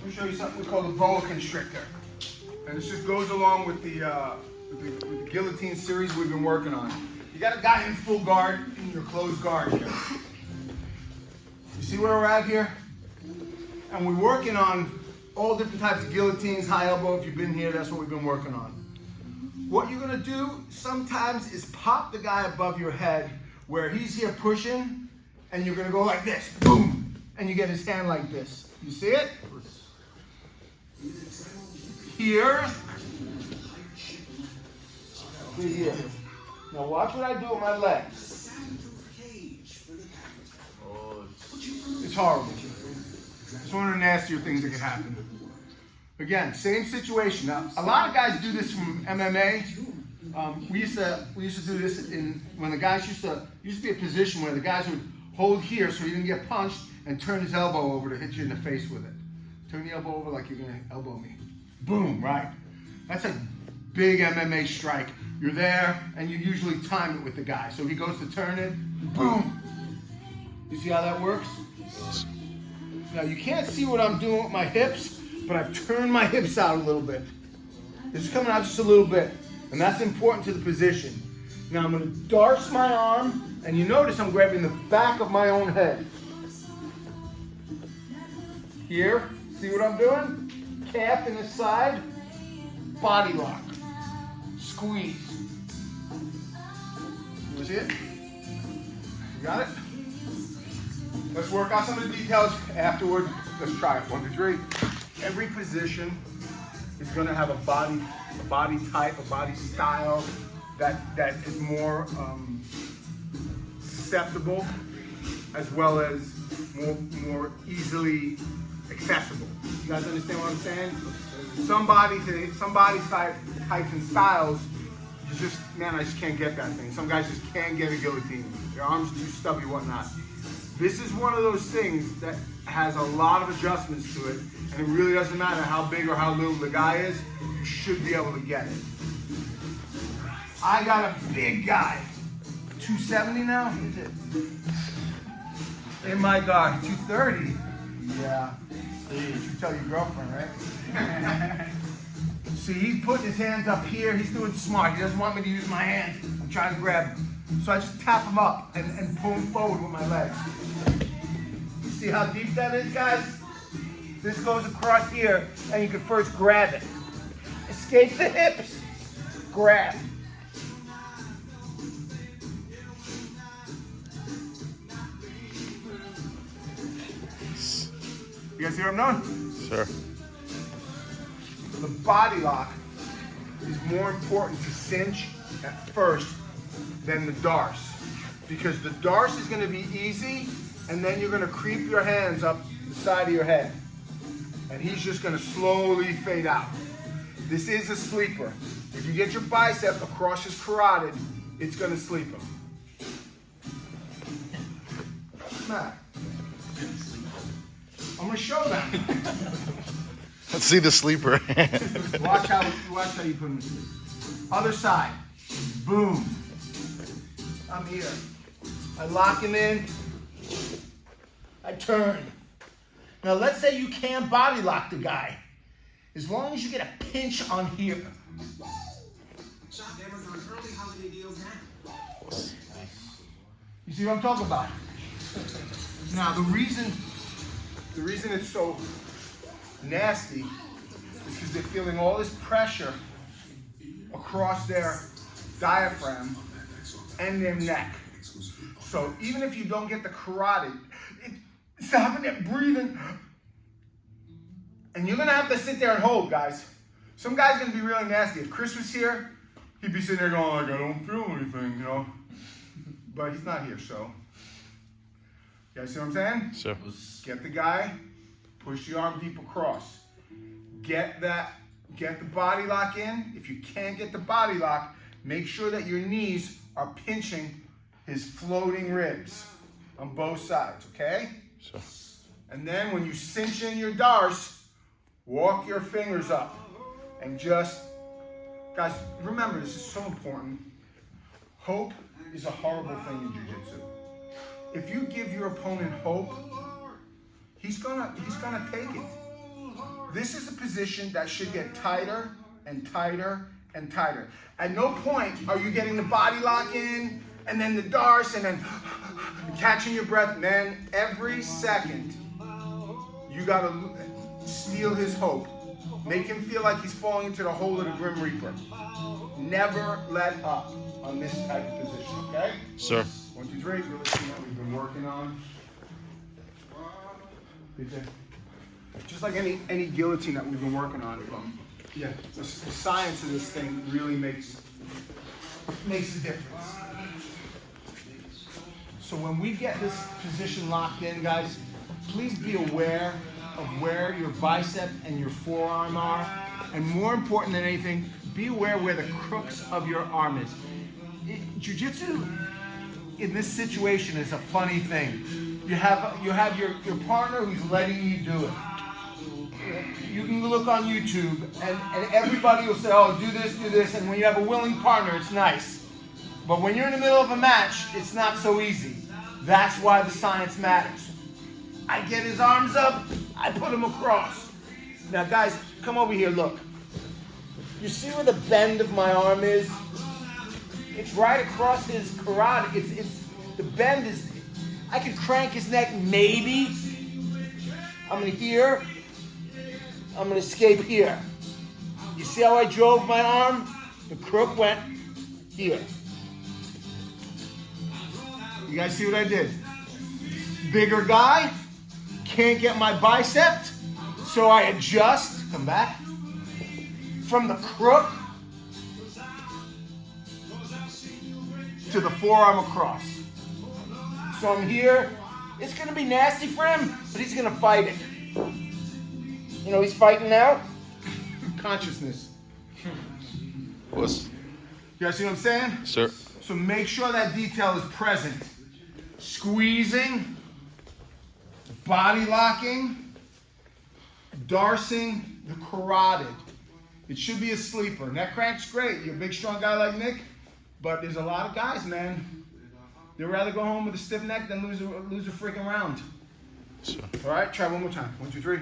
me show you something we call the Boa Constrictor. And this just goes along with the guillotine series we've been working on. You got a guy in full guard in your closed guard here. You see where we're at here? And we're working on all different types of guillotines, high elbow. If you've been here, that's what we've been working on. What you're gonna do sometimes is pop the guy above your head where he's here pushing, and you're gonna go like this, boom, and you get his hand like this. You see it? Here. Here. Now watch what I do with my legs. It's horrible. It's one of the nastier things that can happen. Again, same situation. Now, a lot of guys do this from MMA. We used to do this when the guys used to be a position where the guys would hold here so he didn't get punched and turn his elbow over to hit you in the face with it. Turn the elbow over like you're gonna elbow me. Boom, right? That's a big MMA strike. You're there and you usually time it with the guy. So he goes to turn it, boom. You see how that works? Now you can't see what I'm doing with my hips, but I've turned my hips out a little bit. It's coming out just a little bit, and that's important to the position. Now I'm gonna darce my arm, and you notice I'm grabbing the back of my own head. Here, see what I'm doing? Calf in the side, body lock, squeeze. You see it? You got it? Let's work out some of the details afterward. Let's try it. 1, 2, 3. Every position is going to have a body type, a body style that is more susceptible, as well as more easily accessible. You guys understand what I'm saying? Some body types and styles, I just can't get that thing. Some guys just can't get a guillotine. Their arms are too stubby, whatnot. This is one of those things that has a lot of adjustments to it, and it really doesn't matter how big or how little the guy is, you should be able to get it. I got a big guy, 270 now, is it? In my guard, 230. Yeah, you should tell your girlfriend, right? See, he's putting his hands up here, he's doing smart, he doesn't want me to use my hands. I'm trying to grab him. So I just tap him up and pull him forward with my legs. You see how deep that is, guys? This goes across here, and you can first grab it. Escape the hips, grab. You guys see what I'm doing? Sure. The body lock is more important to cinch at first than the darce, because the darce is going to be easy, and then you're going to creep your hands up the side of your head, and he's just going to slowly fade out. This is a sleeper. If you get your bicep across his carotid, it's going to sleep him. Matt, I'm going to show that. Let's see the sleeper. watch how you put him to sleep. Other side, boom. I'm here. I lock him in. I turn. Now let's say you can't body lock the guy. As long as you get a pinch on here. You see what I'm talking about? Now the reason it's so nasty is because they're feeling all this pressure across their diaphragm and their neck. So even if you don't get the carotid, it's having that breathing. And you're gonna have to sit there and hold, guys. Some guy's gonna be really nasty. If Chris was here, he'd be sitting there going like, I don't feel anything, you know. But he's not here, so. You guys see what I'm saying? Sure. Get the guy, push the arm deep across. Get the body lock in. If you can't get the body lock, make sure that your knees are pinching his floating ribs on both sides, okay? Sure. And then when you cinch in your darce, walk your fingers up and just, guys, remember this is so important. Hope is a horrible thing in jiu-jitsu. If you give your opponent hope, he's gonna take it. This is a position that should get tighter and tighter and tighter. At no point are you getting the body lock in and then the darce and then catching your breath. Man, every second you gotta steal his hope. Make him feel like he's falling into the hole of the Grim Reaper. Never let up on this type of position, okay? Sir. 1, 2, 3, really see what we've been working on. Just like any guillotine that we've been working on. Yeah, the science of this thing really makes a difference. So when we get this position locked in, guys, please be aware of where your bicep and your forearm are. And more important than anything, be aware where the crooks of your arm is. Jiu-jitsu in this situation is a funny thing. You have your partner who's letting you do it. You can look on YouTube and everybody will say, oh, do this, and when you have a willing partner, it's nice. But when you're in the middle of a match, it's not so easy. That's why the science matters. I get his arms up, I put him across. Now guys, come over here, look. You see where the bend of my arm is? It's right across his carotid. It's the bend is, I could crank his neck maybe. I'm gonna here. I'm gonna escape here. You see how I drove my arm? The crook went here. You guys see what I did? Bigger guy, can't get my bicep, so I adjust, come back, from the crook to the forearm across. So I'm here. It's gonna be nasty for him, but he's gonna fight it. You know he's fighting now? Consciousness. Was. You guys see what I'm saying? Sir. So make sure that detail is present. Squeezing, body locking, darsing the carotid. It should be a sleeper. Neck crank's great. You're a big, strong guy like Nick, but there's a lot of guys, man. They'd rather go home with a stiff neck than lose a freaking round. Sure. All right, try one more time. 1, 2, 3.